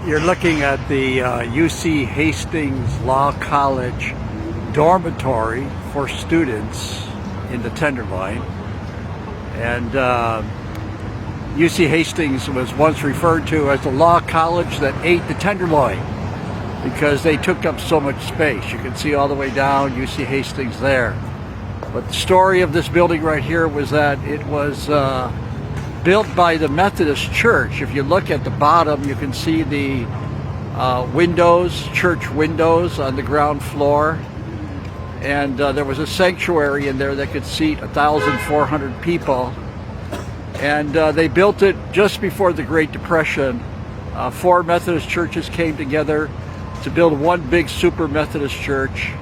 You're looking at the UC Hastings Law College dormitory for students in the Tenderloin. And UC Hastings was once referred to as the law college that ate the Tenderloin because they took up so much space. You can see all the way down UC Hastings there. But the story of this building right here was that it was built by the Methodist Church. If you look at the bottom, you can see the windows, church windows on the ground floor. And there was a sanctuary in there that could seat 1,400 people. And they built it just before the Great Depression. 4 Methodist churches came together to build one big super Methodist church.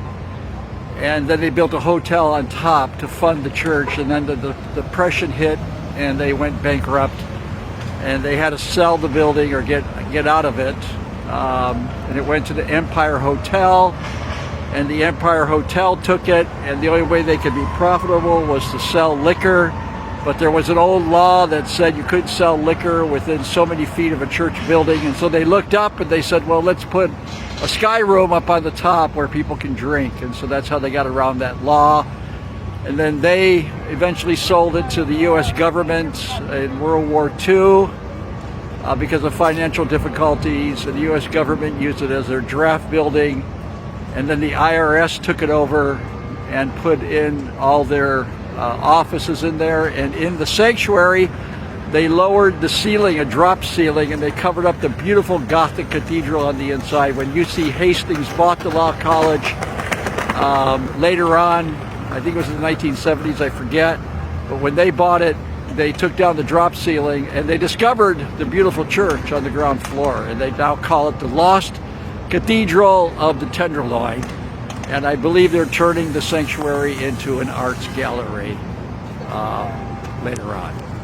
And then they built a hotel on top to fund the church. And then the Depression hit and they went bankrupt. And they had to sell the building or get out of it. And it went to the Empire Hotel. And the Empire Hotel took it, and the only way they could be profitable was to sell liquor. But there was an old law that said you couldn't sell liquor within so many feet of a church building. And so they looked up and they said, well, let's put a sky room up on the top where people can drink. And so that's how they got around that law. And then they eventually sold it to the U.S. government in World War II because of financial difficulties. And the U.S. government used it as their draft building. And then the IRS took it over and put in all their offices in there. And in the sanctuary, they lowered the ceiling, a drop ceiling, and they covered up the beautiful Gothic cathedral on the inside. When UC Hastings bought the law college later on, I think it was in the 1970s, I forget. But when they bought it, they took down the drop ceiling and they discovered the beautiful church on the ground floor. And they now call it the Lost Cathedral of the Tenderloin, and I believe they're turning the sanctuary into an arts gallery later on.